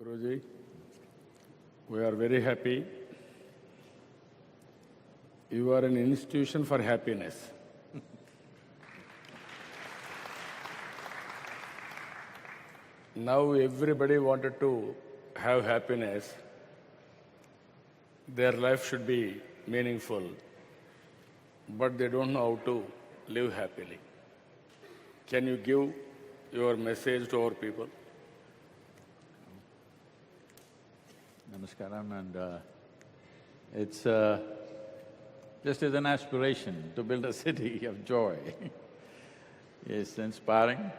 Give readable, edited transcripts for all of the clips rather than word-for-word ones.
Guruji, we are very happy. You are an institution for happiness. Now everybody wanted to have happiness. Their life should be meaningful, but they don't know how to live happily. Can you give your message to our people? Namaskaram, and it's just as an aspiration to build a city of joy. It's inspiring.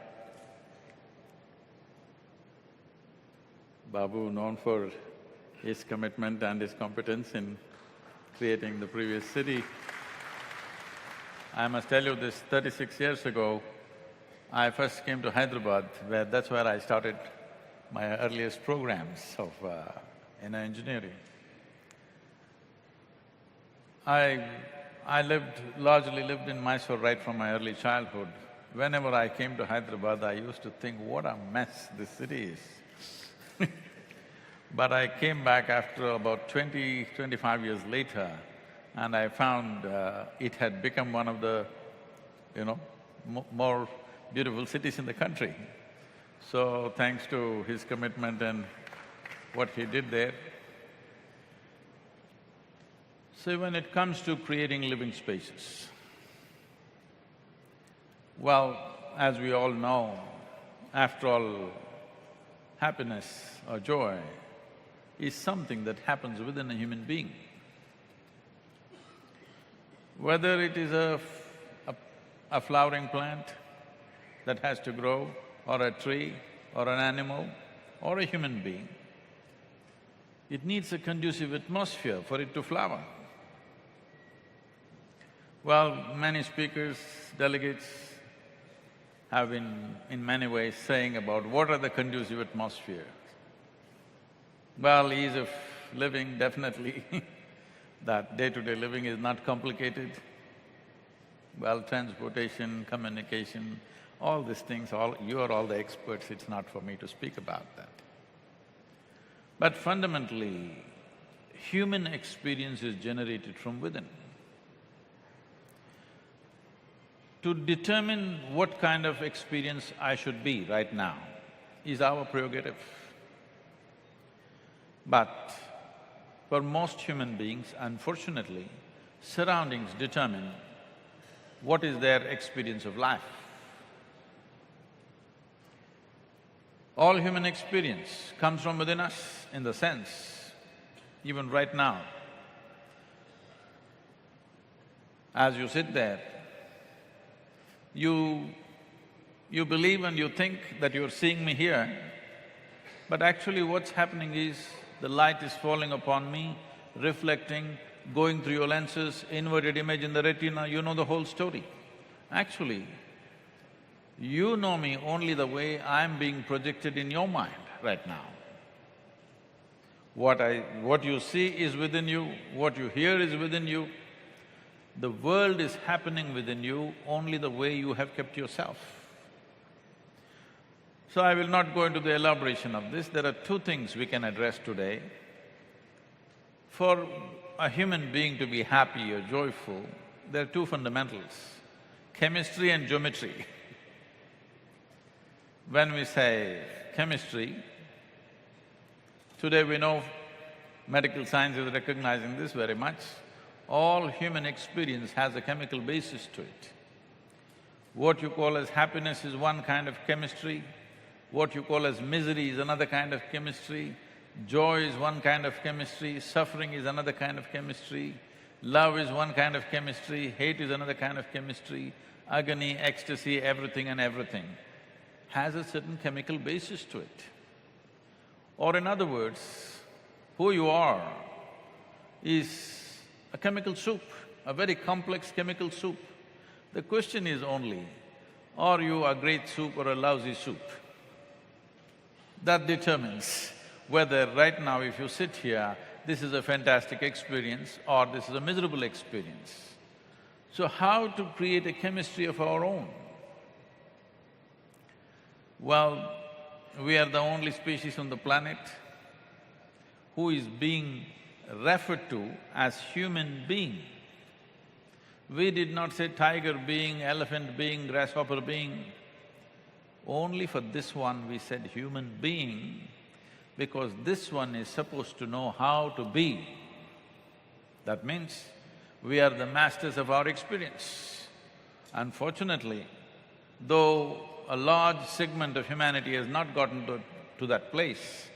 Babu, known for his commitment and his competence in creating the previous city. I must tell you this, 36 years ago, I first came to Hyderabad, that's where I started my earliest programs of engineering. I largely lived in Mysore right from my early childhood. Whenever I came to Hyderabad, I used to think, what a mess this city is. But I came back after about 25 years later, and I found it had become one of the, more beautiful cities in the country. So thanks to his commitment and what he did there. So when it comes to creating living spaces, well, as we all know, after all, happiness or joy is something that happens within a human being. Whether it is a flowering plant that has to grow, or a tree, or an animal, or a human being, it needs a conducive atmosphere for it to flower. Well, many speakers, delegates have been in many ways saying about what are the conducive atmospheres. Well, ease of living, definitely that day-to-day living is not complicated. Well, transportation, communication, all these things, you are all the experts, it's not for me to speak about that. But fundamentally, human experience is generated from within. To determine what kind of experience I should be right now is our prerogative. But for most human beings, unfortunately, surroundings determine what is their experience of life. All human experience comes from within us in the sense, even right now, as you sit there, you believe and you think that you're seeing me here, but actually what's happening is the light is falling upon me, reflecting, going through your lenses, inverted image in the retina, you know the whole story. Actually, you know me only the way I'm being projected in your mind right now. What you see is within you, what you hear is within you. The world is happening within you only the way you have kept yourself. So I will not go into the elaboration of this. There are two things we can address today. For a human being to be happy or joyful, there are two fundamentals, chemistry and geometry. When we say chemistry, today we know medical science is recognizing this very much. All human experience has a chemical basis to it. What you call as happiness is one kind of chemistry, what you call as misery is another kind of chemistry, joy is one kind of chemistry, suffering is another kind of chemistry, love is one kind of chemistry, hate is another kind of chemistry, agony, ecstasy, everything and everything has a certain chemical basis to it. Or in other words, who you are is a chemical soup, a very complex chemical soup. The question is only, are you a great soup or a lousy soup? That determines whether right now if you sit here, this is a fantastic experience or this is a miserable experience. So how to create a chemistry of our own? Well, we are the only species on the planet who is being referred to as human being. We did not say tiger being, elephant being, grasshopper being. Only for this one we said human being, because this one is supposed to know how to be. That means we are the masters of our experience. Unfortunately, though a large segment of humanity has not gotten to that place,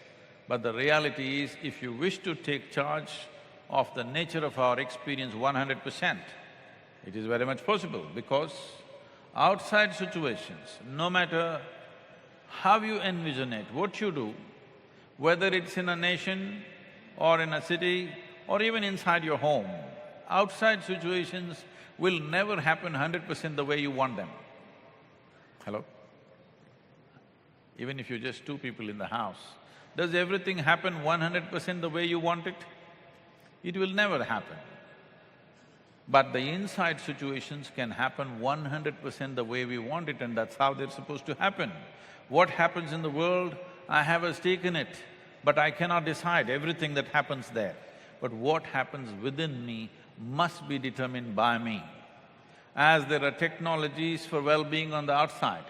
but the reality is, if you wish to take charge of the nature of our experience 100%, it is very much possible, because outside situations, no matter how you envision it, what you do, whether it's in a nation or in a city or even inside your home, outside situations will never happen 100% the way you want them. Hello? Even if you're just two people in the house, does everything happen 100% the way you want it? It will never happen. But the inside situations can happen 100% the way we want it, and that's how they're supposed to happen. What happens in the world, I have a stake in it, but I cannot decide everything that happens there. But what happens within me must be determined by me. As there are technologies for well-being on the outside,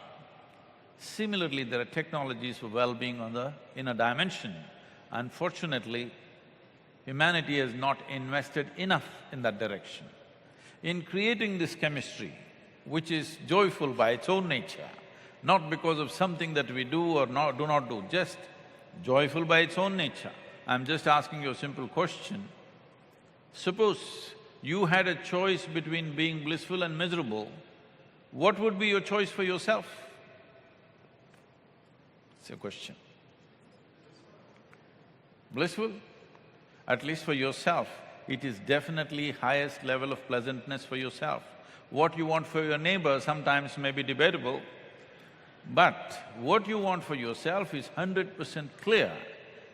similarly there are technologies for well-being on the inner dimension. Unfortunately, humanity has not invested enough in that direction. In creating this chemistry, which is joyful by its own nature, not because of something that we do or do not do, just joyful by its own nature. I'm just asking you a simple question. Suppose you had a choice between being blissful and miserable, what would be your choice for yourself? It's a question. Blissful? At least for yourself, it is definitely highest level of pleasantness for yourself. What you want for your neighbor sometimes may be debatable, but what you want for yourself is 100% clear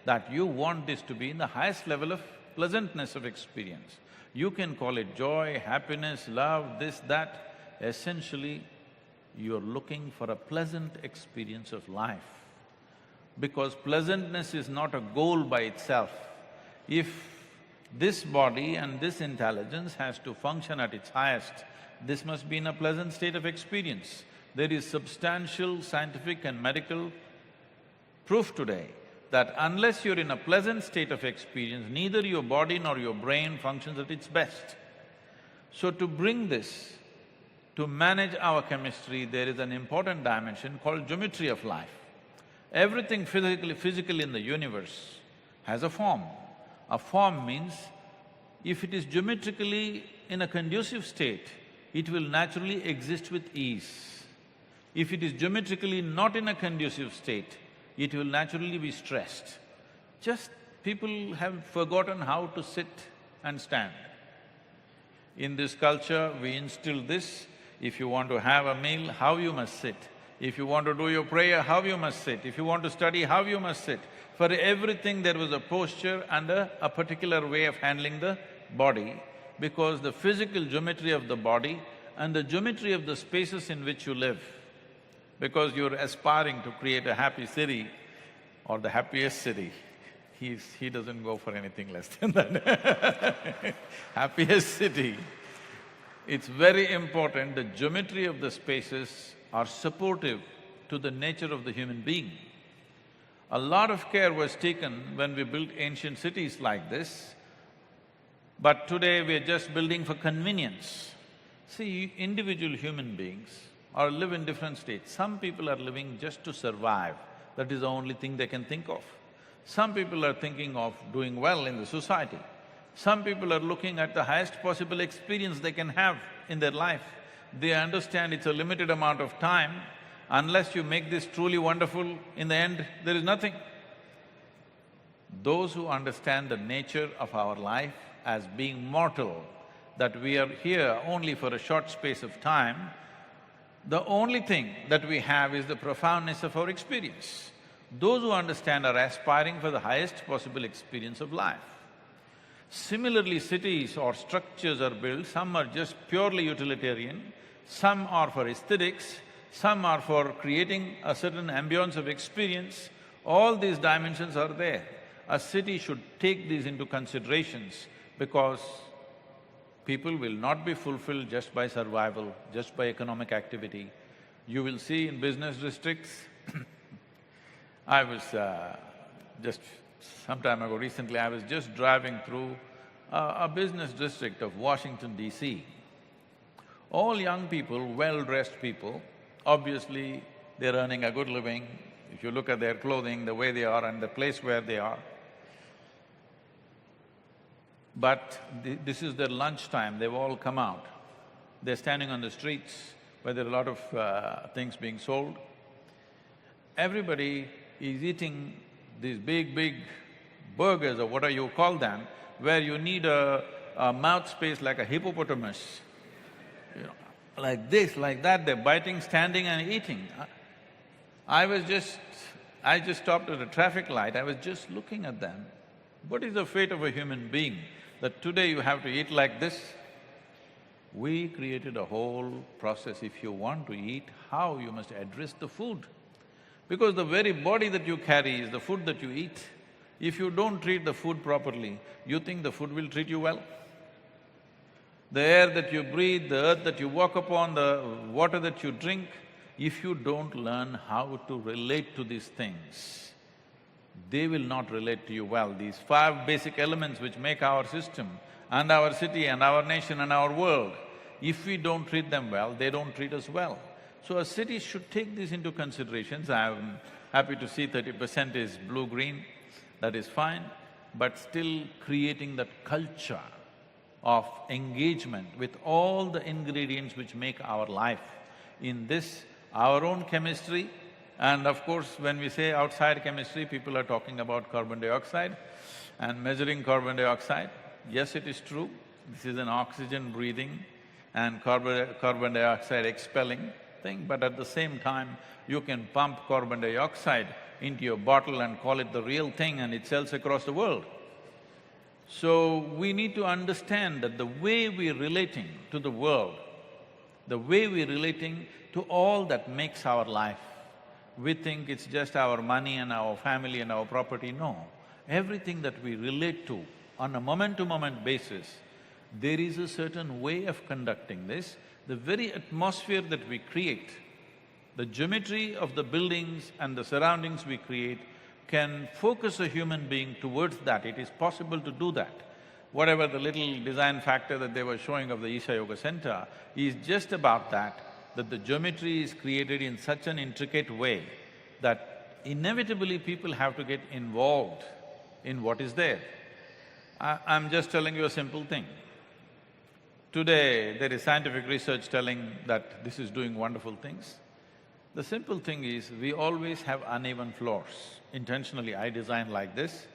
that you want this to be in the highest level of pleasantness of experience. You can call it joy, happiness, love, this, that. Essentially, you're looking for a pleasant experience of life. Because pleasantness is not a goal by itself. If this body and this intelligence has to function at its highest, this must be in a pleasant state of experience. There is substantial scientific and medical proof today that unless you're in a pleasant state of experience, neither your body nor your brain functions at its best. So to bring this, to manage our chemistry, there is an important dimension called geometry of life. Everything physical in the universe has a form. A form means if it is geometrically in a conducive state, it will naturally exist with ease. If it is geometrically not in a conducive state, it will naturally be stressed. Just people have forgotten how to sit and stand. In this culture, we instill this: if you want to have a meal, how you must sit. If you want to do your prayer, how you must sit. If you want to study, how you must sit. For everything there was a posture and a particular way of handling the body, because the physical geometry of the body and the geometry of the spaces in which you live, because you're aspiring to create a happy city or the happiest city. He doesn't go for anything less than that happiest city. It's very important the geometry of the spaces are supportive to the nature of the human being. A lot of care was taken when we built ancient cities like this, but today we're just building for convenience. See, individual human beings live in different states. Some people are living just to survive, that is the only thing they can think of. Some people are thinking of doing well in the society. Some people are looking at the highest possible experience they can have in their life. They understand it's a limited amount of time. Unless you make this truly wonderful, in the end, there is nothing. Those who understand the nature of our life as being mortal, that we are here only for a short space of time, the only thing that we have is the profoundness of our experience. Those who understand are aspiring for the highest possible experience of life. Similarly, cities or structures are built, some are just purely utilitarian, some are for aesthetics, some are for creating a certain ambience of experience. All these dimensions are there. A city should take these into considerations because people will not be fulfilled just by survival, just by economic activity. You will see in business districts I was just some time ago, recently, I was just driving through a business district of Washington, D.C. All young people, well-dressed people, obviously they're earning a good living. If you look at their clothing, the way they are and the place where they are. But this is their lunchtime, they've all come out. They're standing on the streets where there are a lot of things being sold. Everybody is eating these big burgers or whatever you call them, where you need a mouth space like a hippopotamus. You know, like this, like that, they're biting, standing and eating. I just stopped at a traffic light, I was just looking at them. What is the fate of a human being that today you have to eat like this? We created a whole process. If you want to eat, how you must address the food. Because the very body that you carry is the food that you eat. If you don't treat the food properly, you think the food will treat you well? The air that you breathe, the earth that you walk upon, the water that you drink, if you don't learn how to relate to these things, they will not relate to you well. These five basic elements which make our system and our city and our nation and our world, if we don't treat them well, they don't treat us well. So a city should take this into considerations. I'm happy to see 30% is blue-green, that is fine, but still creating that culture of engagement with all the ingredients which make our life. In this, our own chemistry, and of course, when we say outside chemistry, people are talking about carbon dioxide and measuring carbon dioxide. Yes, it is true, this is an oxygen breathing and carbon dioxide expelling thing, but at the same time, you can pump carbon dioxide into your bottle and call it the real thing and it sells across the world. So, we need to understand that the way we're relating to the world, the way we're relating to all that makes our life, we think it's just our money and our family and our property. No, everything that we relate to on a moment-to-moment basis, there is a certain way of conducting this. The very atmosphere that we create, the geometry of the buildings and the surroundings we create can focus a human being towards that. It is possible to do that. Whatever the little design factor that they were showing of the Isha Yoga Center is just about that the geometry is created in such an intricate way that inevitably people have to get involved in what is there. I'm just telling you a simple thing. Today, there is scientific research telling that this is doing wonderful things. The simple thing is, we always have uneven floors. Intentionally, I designed like this.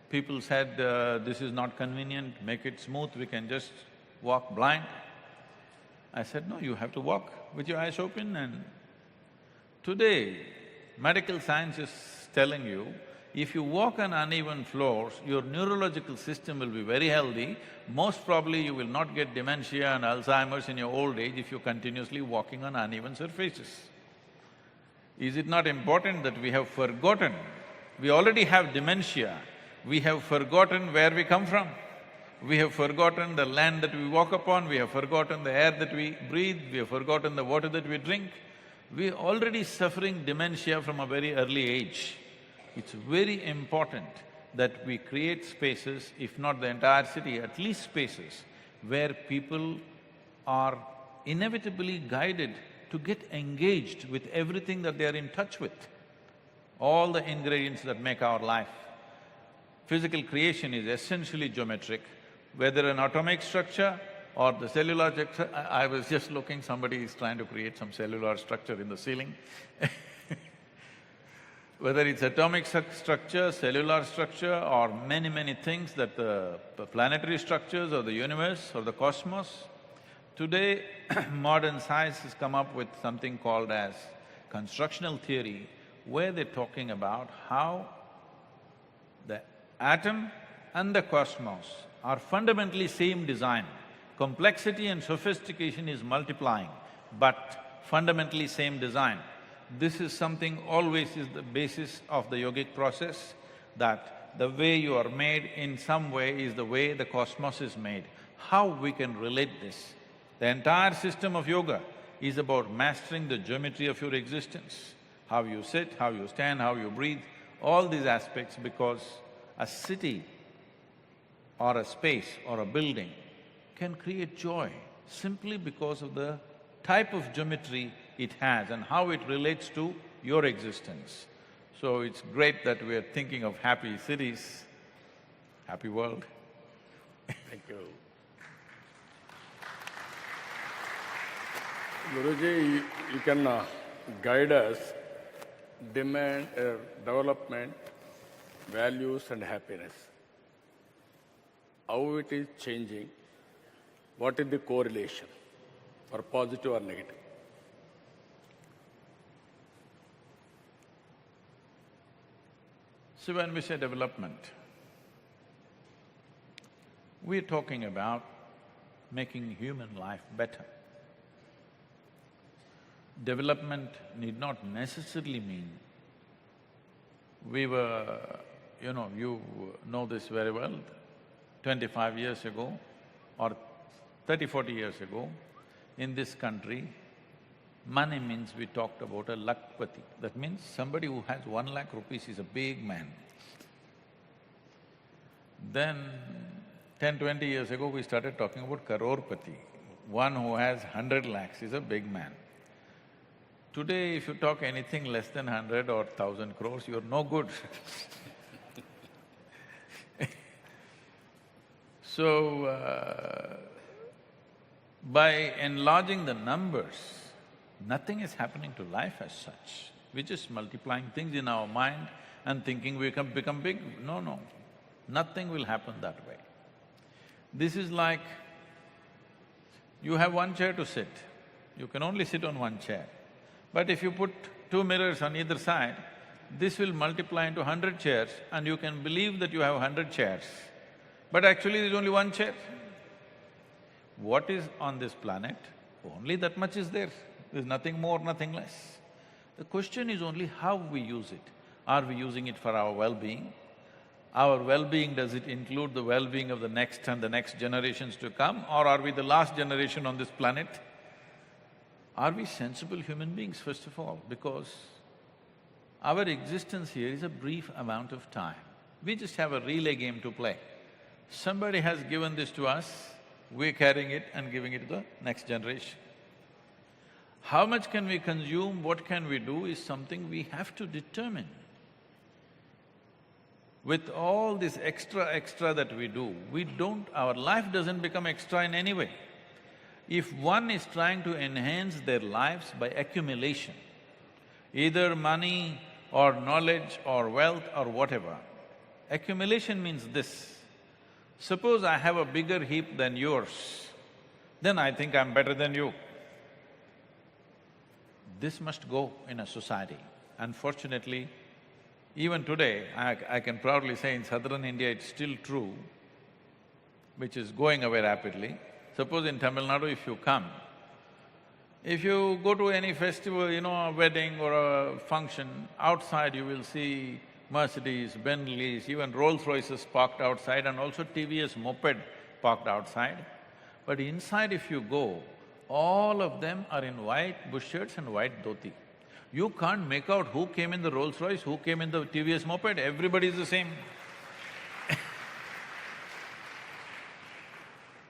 People said, this is not convenient, make it smooth, we can just walk blind. I said, no, you have to walk with your eyes open. And today, medical science is telling you, if you walk on uneven floors, your neurological system will be very healthy. Most probably you will not get dementia and Alzheimer's in your old age if you're continuously walking on uneven surfaces. Is it not important that we have forgotten? We already have dementia, we have forgotten where we come from. We have forgotten the land that we walk upon, we have forgotten the air that we breathe, we have forgotten the water that we drink. We're already suffering dementia from a very early age. It's very important that we create spaces, if not the entire city, at least spaces where people are inevitably guided to get engaged with everything that they are in touch with, all the ingredients that make our life. Physical creation is essentially geometric, whether an atomic structure or the cellular structure. I was just looking, somebody is trying to create some cellular structure in the ceiling whether it's atomic structure, cellular structure or many things that the planetary structures or the universe or the cosmos. Today, modern science has come up with something called as constructional theory, where they're talking about how the atom and the cosmos are fundamentally same design. Complexity and sophistication is multiplying, but fundamentally same design. This is something always is the basis of the yogic process, that the way you are made in some way is the way the cosmos is made. How we can relate this? The entire system of yoga is about mastering the geometry of your existence. How you sit, how you stand, how you breathe, all these aspects, because a city or a space or a building can create joy simply because of the type of geometry it has and how it relates to your existence. So it's great that we are thinking of happy cities, happy world. Thank you. Guruji, you can guide us, demand, development, values and happiness. How it is changing, what is the correlation, or positive or negative? So when we say development, we're talking about making human life better. Development need not necessarily mean you know this very well, 25 years ago or 30-40 years ago, in this country, money means we talked about a lakpati. That means somebody who has 1 lakh rupees is a big man. Then 10-20 years ago, we started talking about crorepati. One who has 100 lakhs is a big man. Today, if you talk anything less than 100 or 1,000 crores, you're no good. So, by enlarging the numbers, nothing is happening to life as such. We're just multiplying things in our mind and thinking we can become big. No, nothing will happen that way. This is like, you have 1 chair to sit, you can only sit on 1 chair. But if you put 2 mirrors on either side, this will multiply into 100 chairs and you can believe that you have 100 chairs. But actually there's only 1 chair. What is on this planet, only that much is there. There's nothing more, nothing less. The question is only how we use it. Are we using it for our well-being? Our well-being, does it include the well-being of the next and the next generations to come, or are we the last generation on this planet? Are we sensible human beings, first of all? Because our existence here is a brief amount of time. We just have a relay game to play. Somebody has given this to us, we're carrying it and giving it to the next generation. How much can we consume, what can we do is something we have to determine. With all this extra that we do, our life doesn't become extra in any way. If one is trying to enhance their lives by accumulation, either money or knowledge or wealth or whatever, accumulation means this. Suppose I have a bigger heap than yours, then I think I'm better than you. This must go in a society. Unfortunately, even today, I can proudly say in southern India it's still true, which is going away rapidly. Suppose in Tamil Nadu if you come, if you go to any festival, a wedding or a function, outside you will see Mercedes, Bentleys, even Rolls-Royces parked outside and also TVS moped parked outside. But inside if you go, all of them are in white bush shirts and white dhoti. You can't make out who came in the Rolls-Royce, who came in the TVS moped, everybody is the same.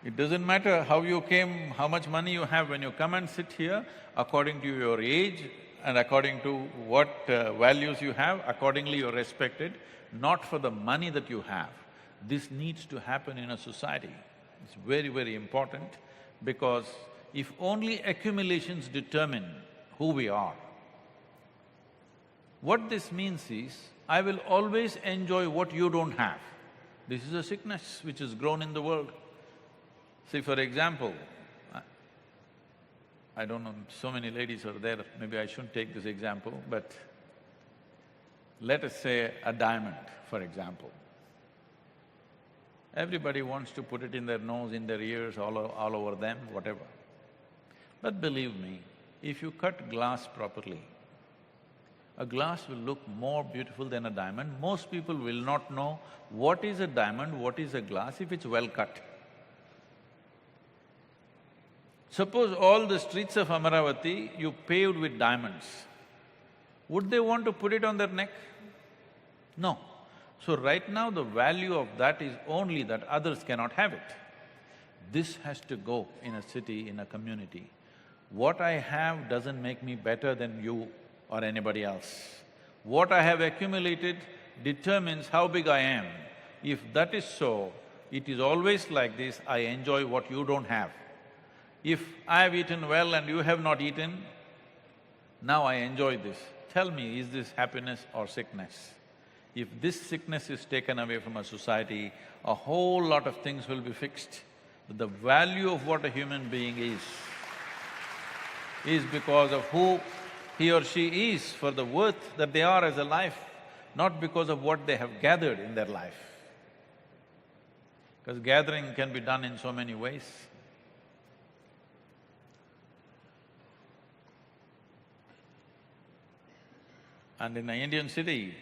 It doesn't matter how you came, how much money you have, when you come and sit here, according to your age and according to what values you have, accordingly you're respected, not for the money that you have. This needs to happen in a society. It's very important, because if only accumulations determine who we are, what this means is, I will always enjoy what you don't have. This is a sickness which has grown in the world. See, for example, I don't know, so many ladies are there, maybe I shouldn't take this example, but let us say a diamond, for example. Everybody wants to put it in their nose, in their ears, all over them, whatever. But believe me, if you cut glass properly, A glass will look more beautiful than a diamond. Most people will not know what is a diamond, what is a glass if it's well cut. Suppose all the streets of Amaravati you paved with diamonds, would they want to put it on their neck? No. So right now the value of that is only that others cannot have it. This has to go in a city, in a community. What I have doesn't make me better than you or anybody else. What I have accumulated determines how big I am. If that is so, it is always like this, I enjoy what you don't have. If I have eaten well and you have not eaten, now I enjoy this. Tell me, is this happiness or sickness? If this sickness is taken away from a society, a whole lot of things will be fixed. The value of what a human being is because of who he or she is, for the worth that they are as a life, not because of what they have gathered in their life. Because gathering can be done in so many ways. And in an Indian city,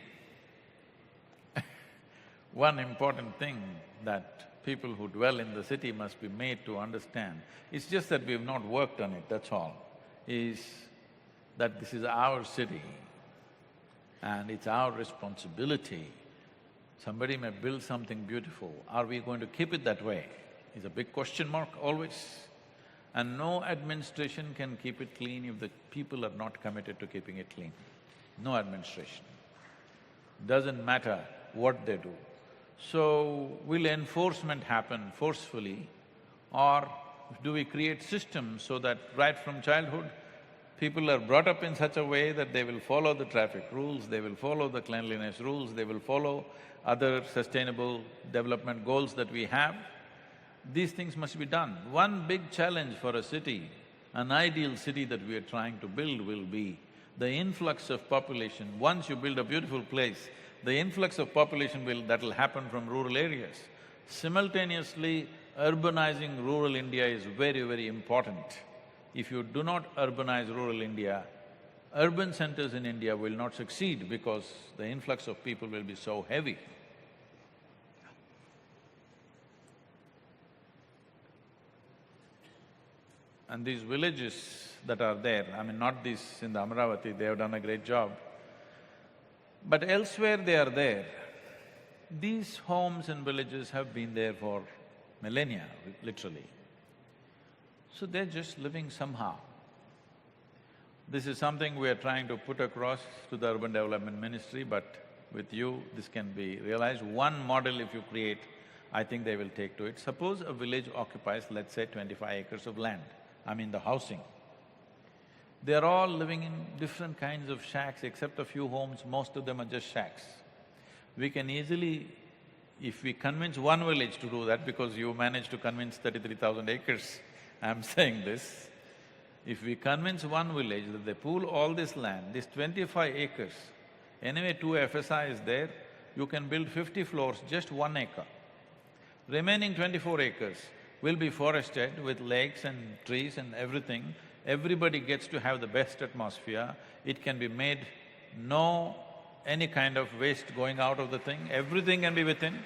one important thing that people who dwell in the city must be made to understand, it's just that we've not worked on it, that's all, is that this is our city and it's our responsibility. Somebody may build something beautiful, are we going to keep it that way? Is a big question mark always. And no administration can keep it clean if the people are not committed to keeping it clean. No administration. Doesn't matter what they do. So, will enforcement happen forcefully, or do we create systems so that right from childhood, people are brought up in such a way that they will follow the traffic rules, they will follow the cleanliness rules, they will follow other sustainable development goals that we have? These things must be done. One big challenge for a city, an ideal city that we are trying to build will be the influx of population. Once you build a beautiful place, the influx of population that'll happen from rural areas. Simultaneously, urbanizing rural India is very, very important. If you do not urbanize rural India, urban centers in India will not succeed because the influx of people will be so heavy. And these villages that are there, I mean not this in the Amaravati, they have done a great job, but elsewhere they are there. These homes and villages have been there for millennia, literally. So they're just living somehow. This is something we are trying to put across to the Urban Development Ministry, but with you, this can be realized. One model if you create, I think they will take to it. Suppose a village occupies, let's say, 25 acres of land, I mean the housing. They're all living in different kinds of shacks, except a few homes, most of them are just shacks. We can easily, if we convince one village to do that, because you managed to convince 33,000 acres, I'm saying this, if we convince one village that they pool all this land, this 25 acres, anyway 2 FSI is there, you can build 50 floors, just 1 acre. Remaining 24 acres will be forested with lakes and trees and everything. Everybody gets to have the best atmosphere, it can be made any kind of waste going out of the thing, everything can be within.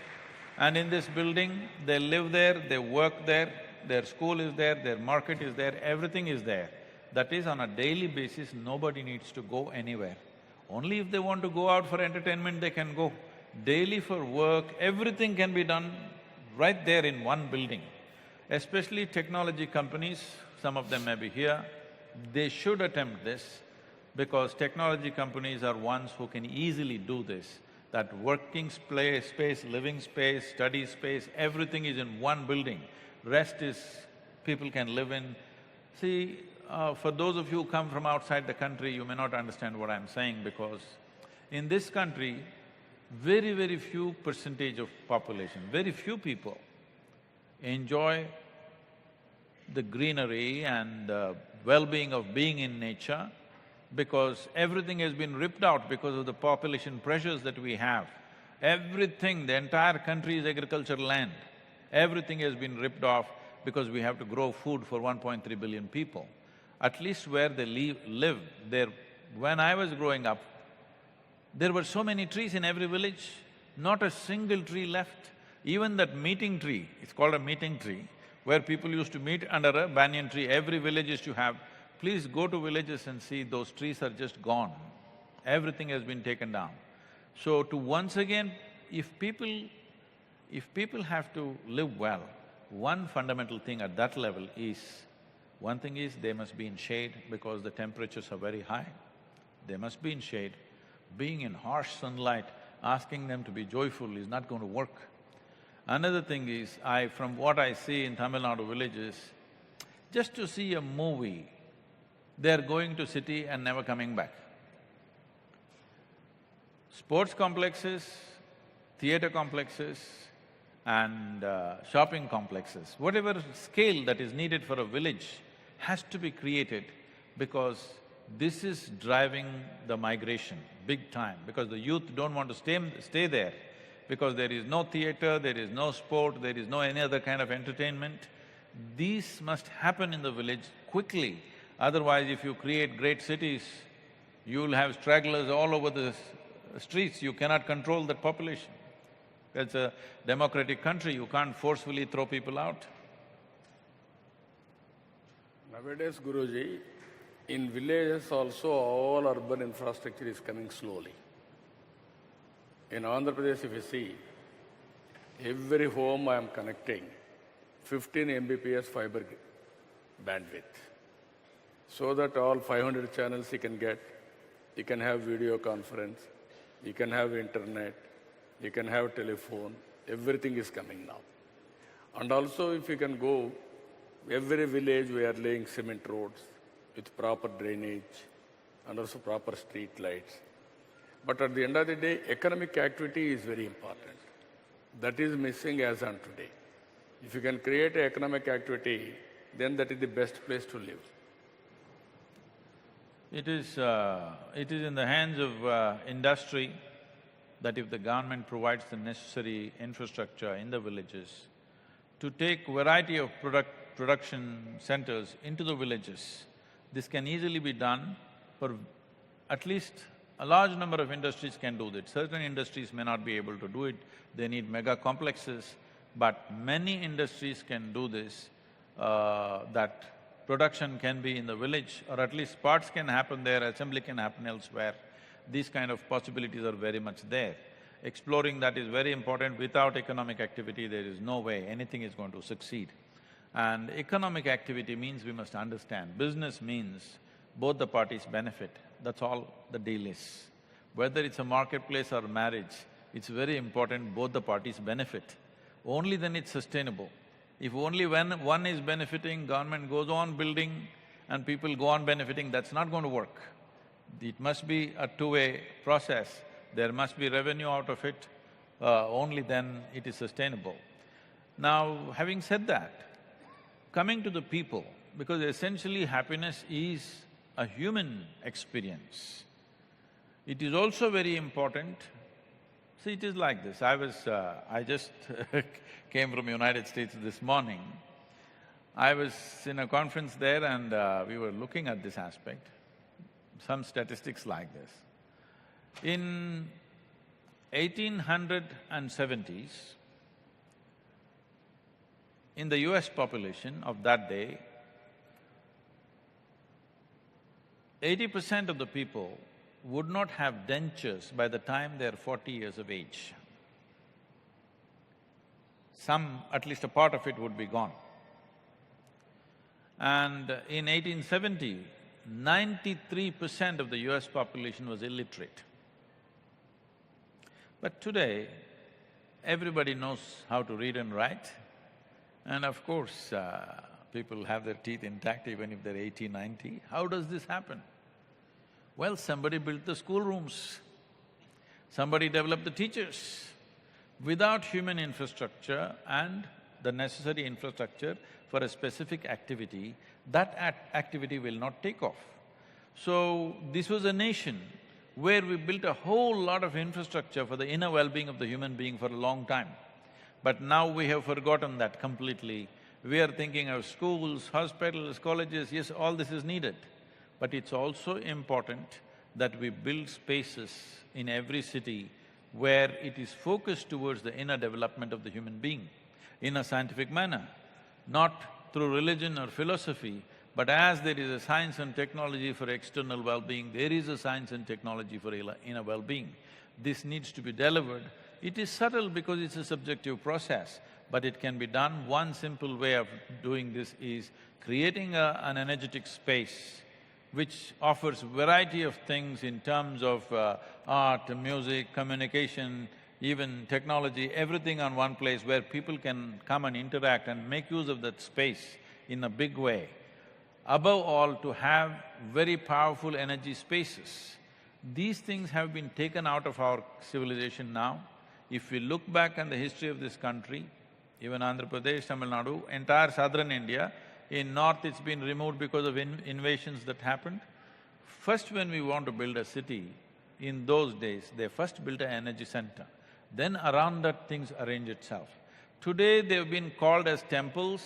And in this building, they live there, they work there, their school is there, their market is there, everything is there. That is, on a daily basis, nobody needs to go anywhere. Only if they want to go out for entertainment, they can go. Daily for work, everything can be done right there in one building. Especially technology companies, some of them may be here, they should attempt this, because technology companies are ones who can easily do this, that working space, living space, study space, everything is in one building. Rest is people can live in. See, for those of you who come from outside the country, you may not understand what I'm saying, because in this country, very, very few percentage of population, very few people enjoy the greenery and well-being of being in nature, because everything has been ripped out because of the population pressures that we have. Everything, the entire country is agricultural land. Everything has been ripped off because we have to grow food for 1.3 billion people. At least where they live, when I was growing up, There were so many trees in every village, not a single tree left. Even that meeting tree, it's called a meeting tree, where people used to meet under a banyan tree, every village used to have. Please go to villages and see, those trees are just gone. Everything has been taken down. So to once again, if people have to live well, one fundamental thing at that level is, one thing is they must be in shade because the temperatures are very high. They must be in shade. Being in harsh sunlight, asking them to be joyful is not going to work. Another thing is, from what I see in Tamil Nadu villages, just to see a movie, they're going to city and never coming back. Sports complexes, theatre complexes and shopping complexes, whatever scale that is needed for a village has to be created, because this is driving the migration big time, because the youth don't want to stay there, because there is no theatre, there is no sport, there is no any other kind of entertainment. These must happen in the village quickly. Otherwise, if you create great cities, you'll have stragglers all over the streets, you cannot control that population. That's a democratic country, you can't forcefully throw people out. Nowadays, Guruji, in villages also all urban infrastructure is coming slowly. In Andhra Pradesh, if you see, every home I am connecting 15 Mbps fiber bandwidth, so that all 500 channels you can get, you can have video conference, you can have internet, you can have telephone, everything is coming now. And also if you can go, every village we are laying cement roads with proper drainage and also proper street lights. But at the end of the day, economic activity is very important. That is missing as on today. If you can create economic activity, then that is the best place to live. It is in the hands of industry that if the government provides the necessary infrastructure in the villages, to take variety of production centers into the villages, this can easily be done for at least a large number of industries can do that. Certain industries may not be able to do it, they need mega complexes, but many industries can do this, that production can be in the village, or at least parts can happen there, assembly can happen elsewhere. These kind of possibilities are very much there. Exploring that is very important. Without economic activity, there is no way anything is going to succeed. And economic activity means we must understand, business means both the parties benefit, that's all the deal is. Whether it's a marketplace or marriage, it's very important both the parties benefit. Only then it's sustainable. If only when one is benefiting, government goes on building and people go on benefiting, that's not going to work. It must be a two-way process, there must be revenue out of it, only then it is sustainable. Now, having said that, coming to the people, because essentially happiness is a human experience, it is also very important. See, it is like this, I just came from United States this morning. I was in a conference there and we were looking at this aspect, some statistics like this. In 1870s, in the US population of that day, 80% of the people would not have dentures by the time they're 40 years of age. Some, at least a part of it would be gone. And in 1870, 93% of the US population was illiterate. But today, everybody knows how to read and write, and of course, people have their teeth intact even if they're 80, 90. How does this happen? Well, somebody built the schoolrooms, somebody developed the teachers. Without human infrastructure and the necessary infrastructure for a specific activity, that activity will not take off. So, this was a nation where we built a whole lot of infrastructure for the inner well-being of the human being for a long time. But now we have forgotten that completely. We are thinking of schools, hospitals, colleges, yes, all this is needed. But it's also important that we build spaces in every city where it is focused towards the inner development of the human being in a scientific manner, not through religion or philosophy, but as there is a science and technology for external well-being, there is a science and technology for inner well-being. This needs to be delivered. It is subtle because it's a subjective process, but it can be done. One simple way of doing this is creating an energetic space which offers variety of things in terms of art, music, communication, even technology, everything on one place where people can come and interact and make use of that space in a big way. Above all, to have very powerful energy spaces. These things have been taken out of our civilization now. If we look back on the history of this country, even Andhra Pradesh, Tamil Nadu, entire southern India, in north it's been removed because of invasions that happened. First when we want to build a city, in those days, they first built an energy center. Then around that things arrange itself. Today they've been called as temples.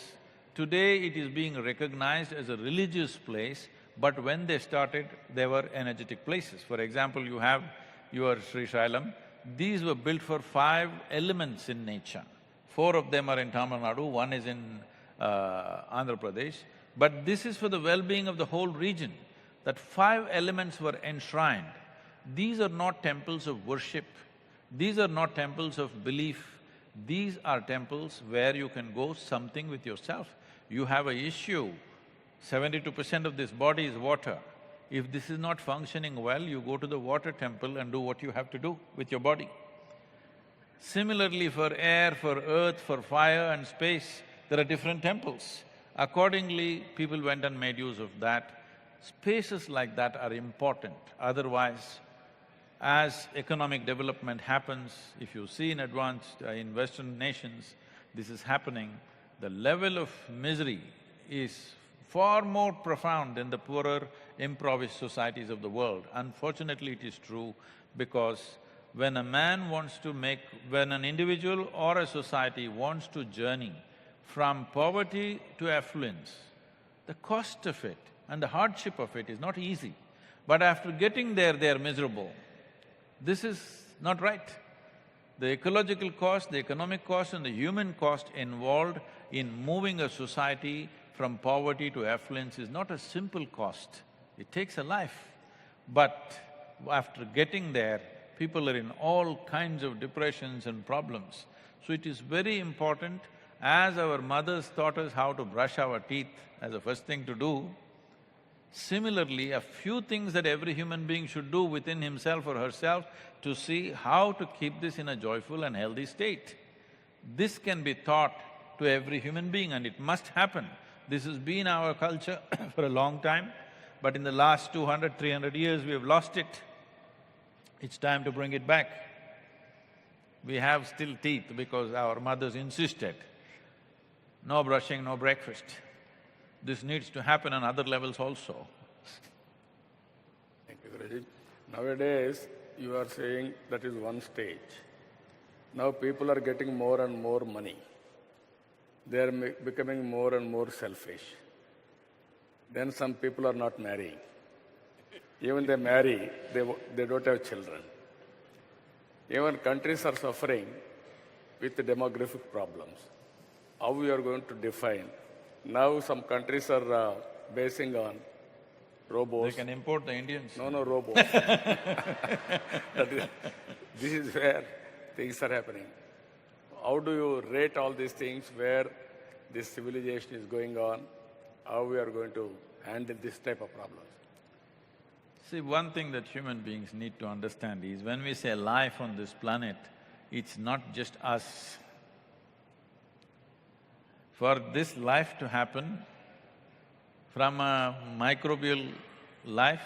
Today it is being recognized as a religious place, but when they started, they were energetic places. For example, you have your Sri Shailam. These were built for 5 elements in nature. 4 of them are in Tamil Nadu, 1 is in Andhra Pradesh. But this is for the well-being of the whole region, that 5 elements were enshrined. These are not temples of worship, these are not temples of belief, these are temples where you can go something with yourself. You have an issue, 72% of this body is water. If this is not functioning well, you go to the water temple and do what you have to do with your body. Similarly, for air, for earth, for fire and space, there are different temples. Accordingly, people went and made use of that. Spaces like that are important, otherwise, as economic development happens, if you see in in Western nations, this is happening, the level of misery is far more profound than the poorer, impoverished societies of the world. Unfortunately, it is true because when a man wants to when an individual or a society wants to journey from poverty to affluence, the cost of it and the hardship of it is not easy. But after getting there, they are miserable. This is not right. The ecological cost, the economic cost and the human cost involved in moving a society from poverty to affluence is not a simple cost. It takes a life. But after getting there, people are in all kinds of depressions and problems. So it is very important, as our mothers taught us how to brush our teeth as the first thing to do, similarly, a few things that every human being should do within himself or herself to see how to keep this in a joyful and healthy state. This can be taught to every human being and it must happen. This has been our culture for a long time, but in the last 200, 300 years we have lost it. It's time to bring it back. We have still teeth because our mothers insisted, no brushing, no breakfast. This needs to happen on other levels also. Thank you, Guruji. Nowadays, you are saying that is one stage. Now people are getting more and more money. They are becoming more and more selfish. Then some people are not marrying. Even they marry, they don't have children. Even countries are suffering with the demographic problems. How we are going to define? Now some countries are basing on robots. They can import the Indians. No, robots. This is where things are happening. How do you rate all these things where this civilization is going on? How we are going to handle this type of problems? See, one thing that human beings need to understand is when we say life on this planet, it's not just us. For this life to happen, from a microbial life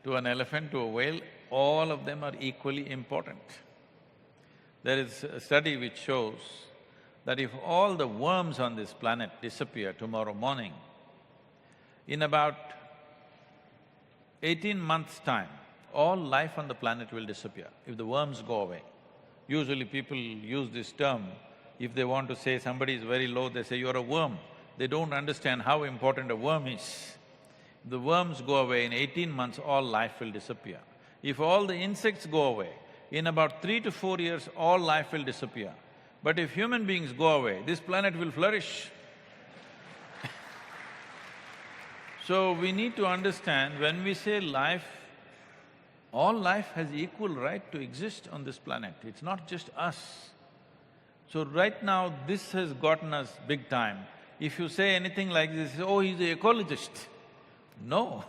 to an elephant to a whale, all of them are equally important. There is a study which shows that if all the worms on this planet disappear tomorrow morning, in about 18 months' time, all life on the planet will disappear if the worms go away. Usually people use this term, if they want to say somebody is very low, they say, "You're a worm." They don't understand how important a worm is. the worms go away, in 18 months all life will disappear. If all the insects go away, in about 3 to 4 years all life will disappear. But if human beings go away, this planet will flourish. So we need to understand, when we say life, all life has equal right to exist on this planet, it's not just us. So right now, this has gotten us big time. If you say anything like this, oh, he's an ecologist. No,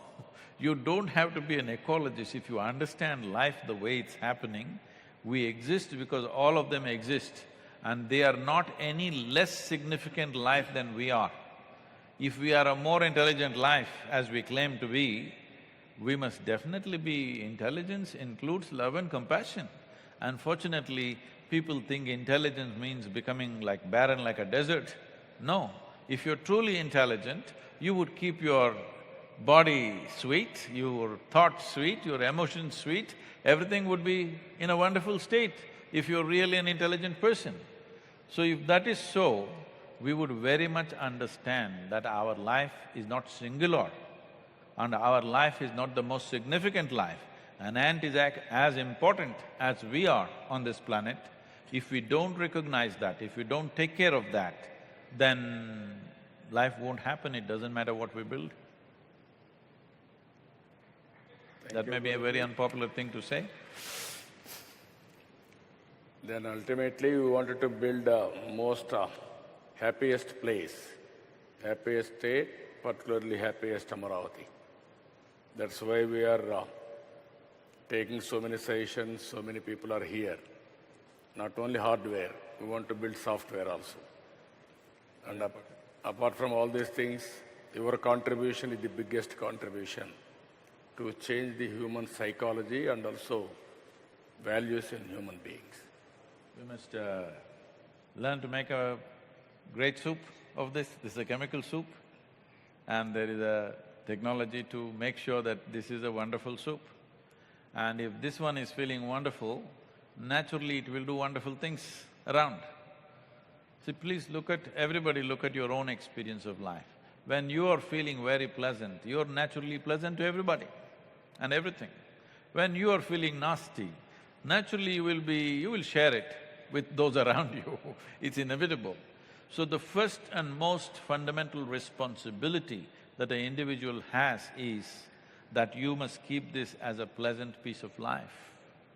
you don't have to be an ecologist. If you understand life the way it's happening, we exist because all of them exist, and they are not any less significant life than we are. If we are a more intelligent life, as we claim to be, we must definitely be… Intelligence includes love and compassion. Unfortunately, people think intelligence means becoming like barren like a desert. No, if you're truly intelligent, you would keep your body sweet, your thoughts sweet, your emotions sweet, everything would be in a wonderful state if you're really an intelligent person. So if that is so, we would very much understand that our life is not singular and our life is not the most significant life. An ant is as important as we are on this planet. If we don't recognize that, if we don't take care of that, then life won't happen, it doesn't matter what we build. That may be a very unpopular thing to say. Then ultimately we wanted to build a most happiest place, happiest state, particularly happiest Amaravati. That's why we are taking so many sessions, so many people are here. Not only hardware, we want to build software also. And apart from all these things, your contribution is the biggest contribution to change the human psychology and also values in human beings. We must learn to make a great soup of this. This is a chemical soup, and there is a technology to make sure that this is a wonderful soup. And if this one is feeling wonderful, naturally it will do wonderful things around. See, please everybody look at your own experience of life. When you are feeling very pleasant, you're naturally pleasant to everybody and everything. When you are feeling nasty, naturally you will share it with those around you, it's inevitable. So the first and most fundamental responsibility that an individual has is that you must keep this as a pleasant piece of life.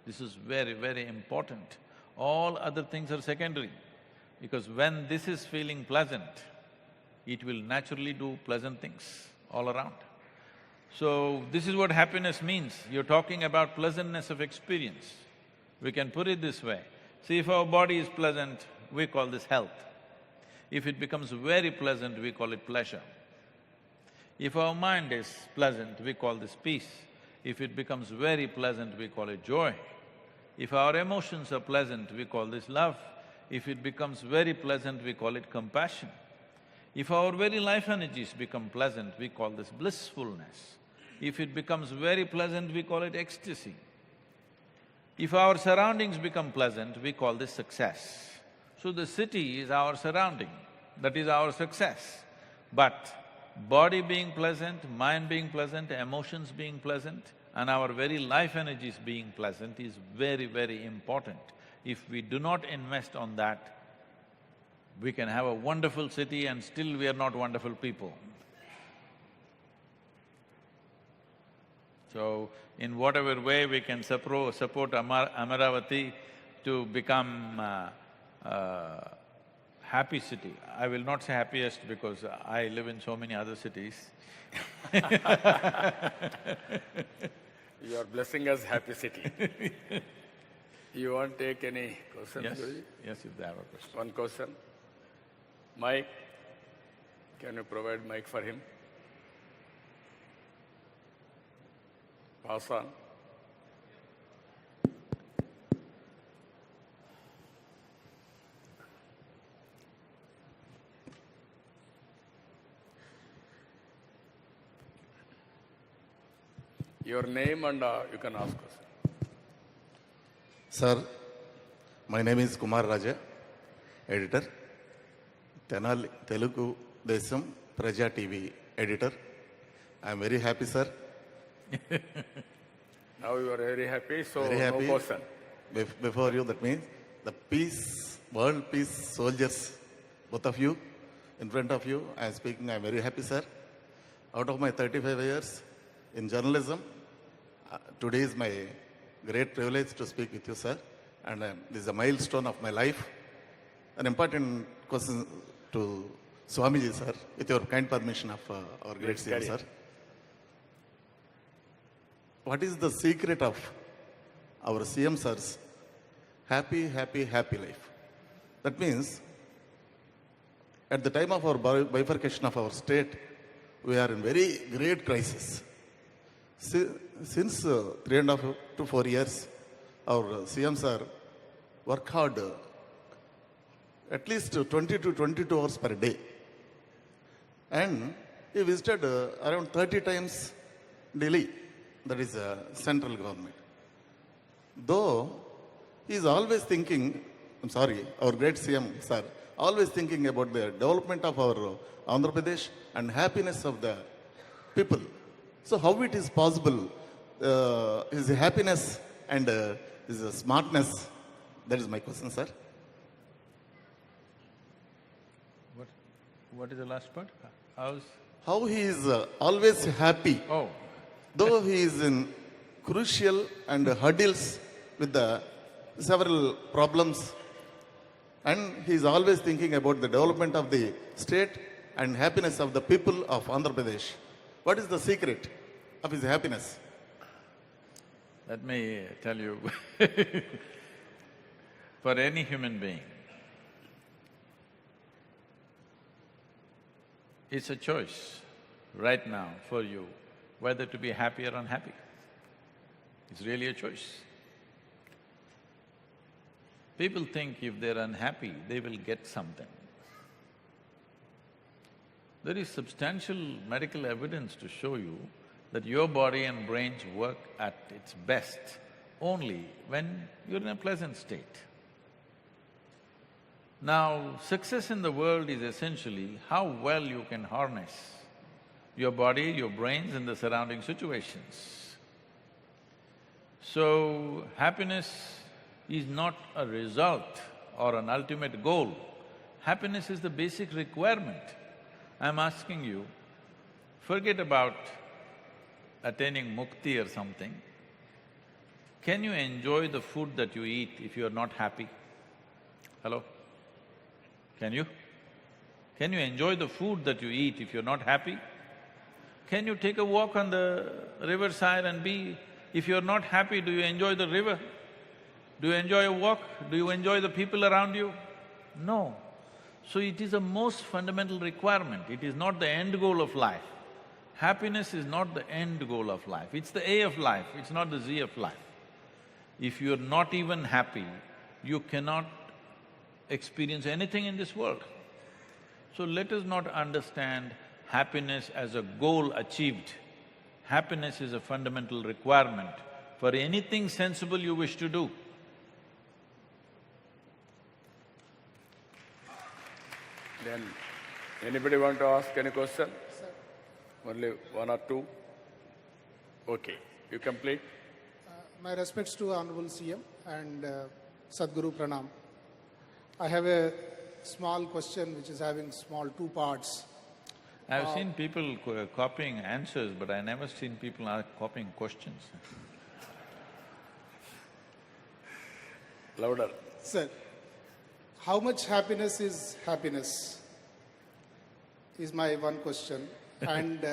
This is very, very important. All other things are secondary, because when this is feeling pleasant, it will naturally do pleasant things all around. So, this is what happiness means. You're talking about pleasantness of experience. We can put it this way. See, if our body is pleasant, we call this health. If it becomes very pleasant, we call it pleasure. If our mind is pleasant, we call this peace. If it becomes very pleasant, we call it joy. If our emotions are pleasant, we call this love. If it becomes very pleasant, we call it compassion. If our very life energies become pleasant, we call this blissfulness. If it becomes very pleasant, we call it ecstasy. If our surroundings become pleasant, we call this success. So the city is our surrounding, that is our success. But body being pleasant, mind being pleasant, emotions being pleasant, and our very life energies being pleasant is very, very important. If we do not invest on that, we can have a wonderful city and still we are not wonderful people. So, in whatever way we can support Amaravati to become happy city. I will not say happiest because I live in so many other cities. You are blessing us happy city. You want to take any questions, Yes, Guruji? yes, if they have a question. One question. Mic, can you provide mic for him? Pass on. Your name and you can ask us. Sir, my name is Kumar Raja, editor, Telugu Desam Praja TV editor. I'm very happy, sir. Now you are very happy, so Very happy. no question. Before you, that means the peace, world peace soldiers, both of you, in front of you, I am speaking, I am very happy, sir. Out of my 35 years in journalism, today is my great privilege to speak with you, sir. And this is a milestone of my life. An important question to Swamiji, sir, with your kind permission of our great CM, carry sir. What is the secret of our CM, sir's happy, happy, happy life? That means, at the time of our bifurcation of our state, we are in very great crisis. Since 3.5 to 4 years, our CM sir work hard at least 20 to 22 hours per day. And he visited around 30 times Delhi, that is central government. Though he is always thinking, our great CM sir, always thinking about the development of our Andhra Pradesh and happiness of the people. So how it is possible, his happiness and his smartness? That is my question, sir. What is the last part? How he is always happy, Oh, though he is in crucial and hurdles with the several problems, and he is always thinking about the development of the state and happiness of the people of Andhra Pradesh. What is the secret of his happiness? let me tell you, for any human being, it's a choice right now for you whether to be happy or unhappy. It's really a choice. People think if they're unhappy, they will get something. There is substantial medical evidence to show you that your body and brains work at its best only when you're in a pleasant state. Now, success in the world is essentially how well you can harness your body, your brains and the surrounding situations. So, happiness is not a result or an ultimate goal. Happiness is the basic requirement. I'm asking you, forget about attaining mukti or something. Can you enjoy the food that you eat if you are not happy? Hello? Can you? Can you enjoy the food that you eat if you're not happy? Can you take a walk on the riverside and if you're not happy, do you enjoy the river? Do you enjoy a walk? Do you enjoy the people around you? No. So it is a most fundamental requirement, it is not the end goal of life. Happiness is not the end goal of life, it's the A of life, it's not the Z of life. If you're not even happy, you cannot experience anything in this world. So let us not understand happiness as a goal achieved. Happiness is a fundamental requirement for anything sensible you wish to do. Then, anybody want to ask any question? Sir. Only one or two? Okay, you complete? My respects to Honorable CM and Sadhguru Pranam. I have a small question which is having small two parts. I've seen people copying answers, but I never seen people copying questions. Louder. Sir, how much happiness is my one question. And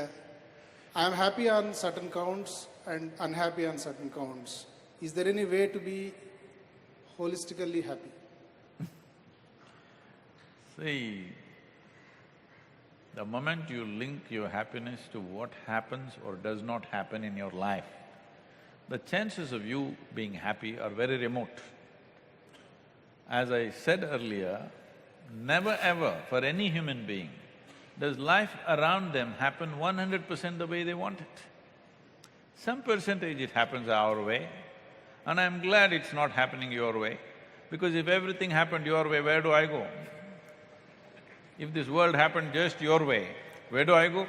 I am happy on certain counts and unhappy on certain counts. Is there any way to be holistically happy? See, the moment you link your happiness to what happens or does not happen in your life, the chances of you being happy are very remote. As I said earlier, never ever for any human being does life around them happen 100% the way they want it. Some percentage it happens our way, and I'm glad it's not happening your way, because if everything happened your way, where do I go? If this world happened just your way, where do I go?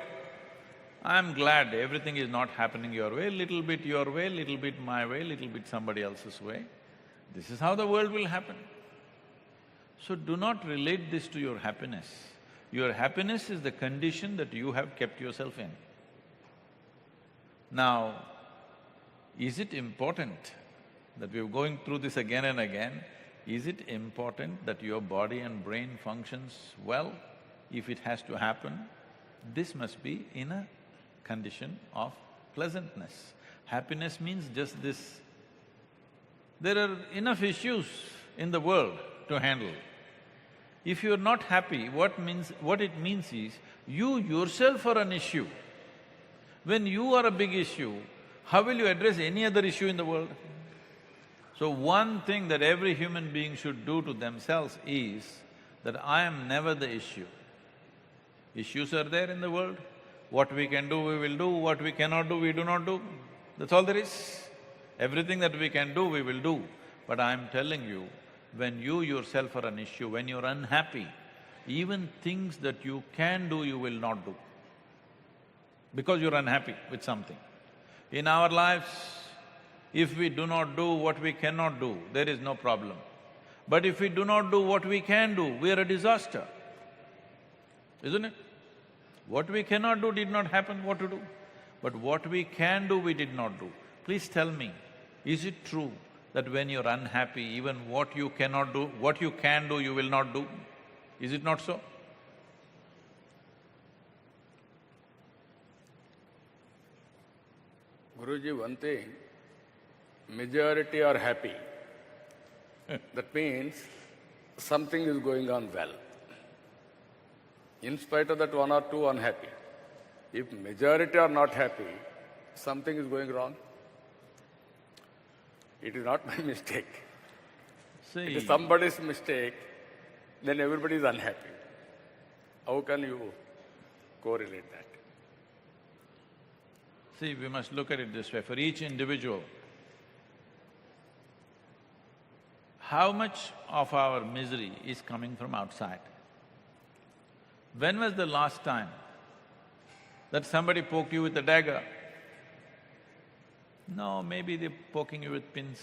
I'm glad everything is not happening your way, little bit your way, little bit my way, little bit somebody else's way. This is how the world will happen. So do not relate this to your happiness. Your happiness is the condition that you have kept yourself in. Now, is it important that we're going through this again and again? Is it important that your body and brain functions well? If it has to happen, this must be in a condition of pleasantness. Happiness means just this. There are enough issues in the world to handle. If you're not happy, what it means is, you yourself are an issue. When you are a big issue, how will you address any other issue in the world? So one thing that every human being should do to themselves is that I am never the issue. Issues are there in the world. What we can do, we will do. What we cannot do, we do not do. That's all there is. Everything that we can do, we will do. But I'm telling you, when you yourself are an issue, when you're unhappy, even things that you can do, you will not do, because you're unhappy with something. In our lives, if we do not do what we cannot do, there is no problem. But if we do not do what we can do, we are a disaster, isn't it? What we cannot do did not happen, what to do? But what we can do, we did not do. Please tell me, is it true that when you're unhappy, even what you cannot do, what you can do, you will not do? Is it not so? Guruji, one thing, majority are happy. That means something is going on well. In spite of that, one or two unhappy. If majority are not happy, something is going wrong. It is not my mistake. See, it is somebody's mistake, then everybody is unhappy. How can you correlate that? see, we must look at it this way, for each individual, how much of our misery is coming from outside? When was the last time that somebody poked you with a dagger? No, maybe they're poking you with pins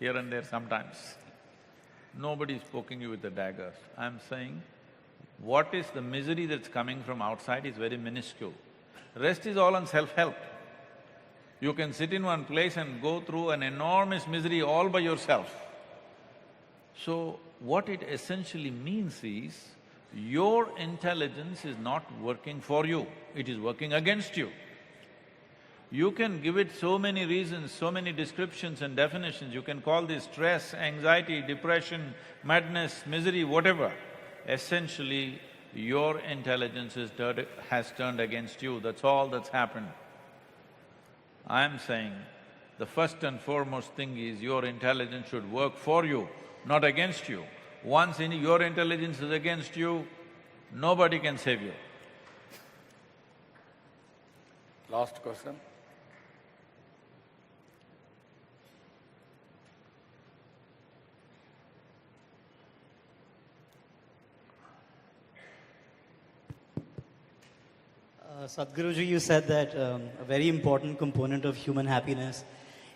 here and there sometimes. Nobody's poking you with a dagger. I'm saying, what is the misery that's coming from outside is very minuscule. Rest is all on self-help. You can sit in one place and go through an enormous misery all by yourself. So, what it essentially means is, your intelligence is not working for you, it is working against you. You can give it so many reasons, so many descriptions and definitions, you can call this stress, anxiety, depression, madness, misery, whatever. Essentially, your intelligence has turned against you, that's all that's happened. I'm saying, the first and foremost thing is your intelligence should work for you, not against you. Once your intelligence is against you, nobody can save you. Last question. Sadhguruji, you said that a very important component of human happiness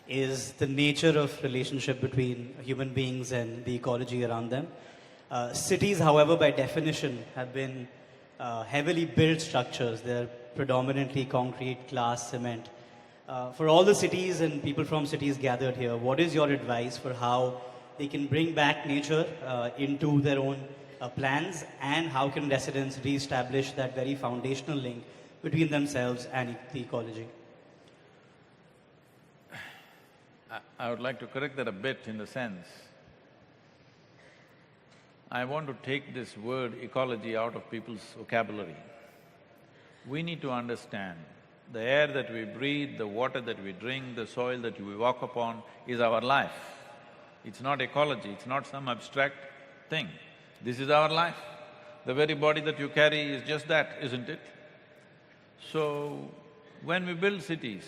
is the nature of relationship between human beings and the ecology around them. Cities, however, by definition, have been heavily built structures. They're predominantly concrete, glass, cement. For all the cities and people from cities gathered here, what is your advice for how they can bring back nature into their own plans, and how can residents re-establish that very foundational link between themselves and the ecology? I would like to correct that a bit in the sense, I want to take this word ecology out of people's vocabulary. We need to understand the air that we breathe, the water that we drink, the soil that we walk upon is our life. It's not ecology, it's not some abstract thing. This is our life. The very body that you carry is just that, isn't it? So, when we build cities,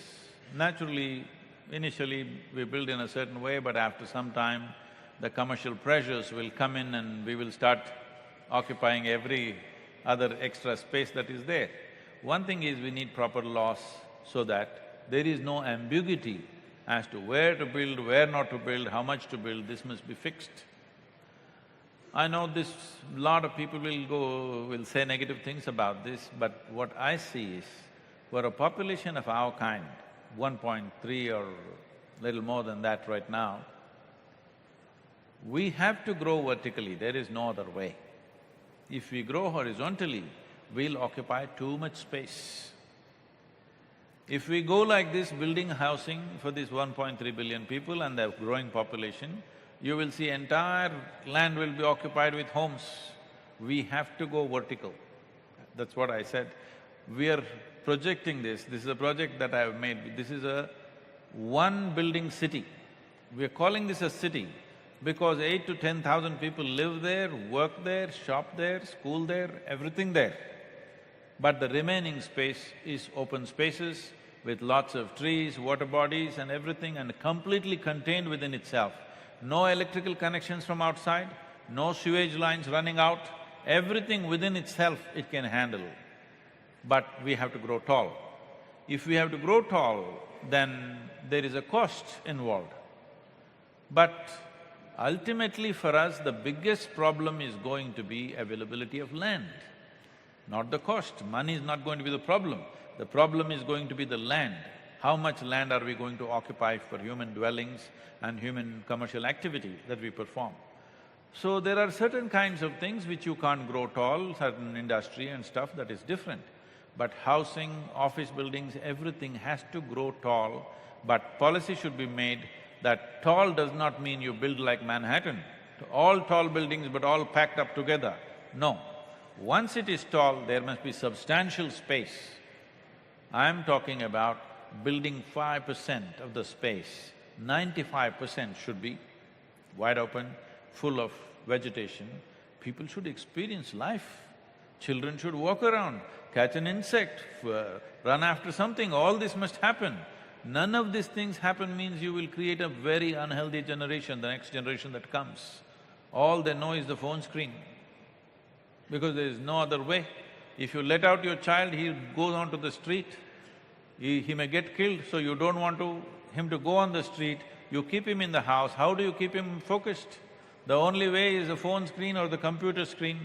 naturally, initially we build in a certain way, but after some time, the commercial pressures will come in and we will start occupying every other extra space that is there. One thing is we need proper laws so that there is no ambiguity as to where to build, where not to build, how much to build, this must be fixed. I know this… lot of people will say negative things about this, but what I see is, for a population of our kind, 1.3 or little more than that right now, we have to grow vertically, there is no other way. If we grow horizontally, we'll occupy too much space. If we go like this, building housing for this 1.3 billion people and their growing population, you will see entire land will be occupied with homes. We have to go vertical. That's what I said. We are projecting this is a project that I have made, this is a one-building city. We are calling this a city because 8 to 10,000 people live there, work there, shop there, school there, everything there. But the remaining space is open spaces with lots of trees, water bodies and everything, and completely contained within itself. No electrical connections from outside, no sewage lines running out, everything within itself it can handle. But we have to grow tall. If we have to grow tall, then there is a cost involved. But ultimately for us, the biggest problem is going to be availability of land, not the cost. Money is not going to be the problem. The problem is going to be the land. How much land are we going to occupy for human dwellings and human commercial activity that we perform? So there are certain kinds of things which you can't grow tall, certain industry and stuff, that is different. But housing, office buildings, everything has to grow tall, but policy should be made that tall does not mean you build like Manhattan, all tall buildings but all packed up together. No. Once it is tall, there must be substantial space. I'm talking about building 5% of the space, 95% should be wide open, full of vegetation. People should experience life. Children should walk around, catch an insect, run after something, all this must happen. None of these things happen means you will create a very unhealthy generation, the next generation that comes. All they know is the phone screen, because there is no other way. If you let out your child, he goes onto the street, he may get killed, so you don't want him to go on the street, you keep him in the house. How do you keep him focused? The only way is the phone screen or the computer screen.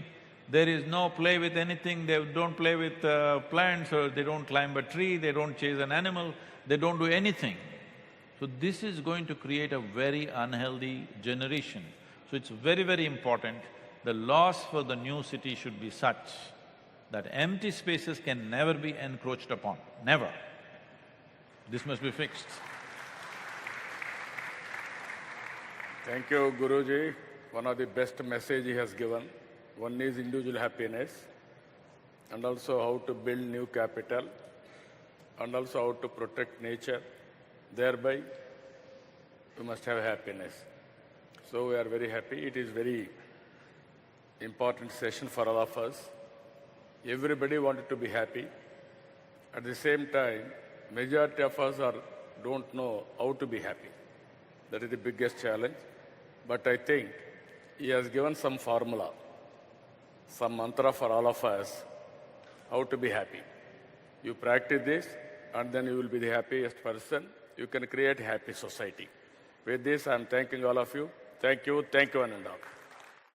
There is no play with anything, they don't play with plants, or they don't climb a tree, they don't chase an animal, they don't do anything. So this is going to create a very unhealthy generation. So it's very, very important, the laws for the new city should be such that empty spaces can never be encroached upon, never. This must be fixed. Thank you, Guruji. One of the best message he has given. One is individual happiness, and also how to build new capital, and also how to protect nature. Thereby, we must have happiness. So we are very happy. It is very important session for all of us. Everybody wanted to be happy. At the same time, majority of us don't know how to be happy. That is the biggest challenge. But I think he has given some formula, some mantra for all of us, how to be happy. You practice this, and then you will be the happiest person. You can create a happy society. With this, I am thanking all of you. Thank you, one and all.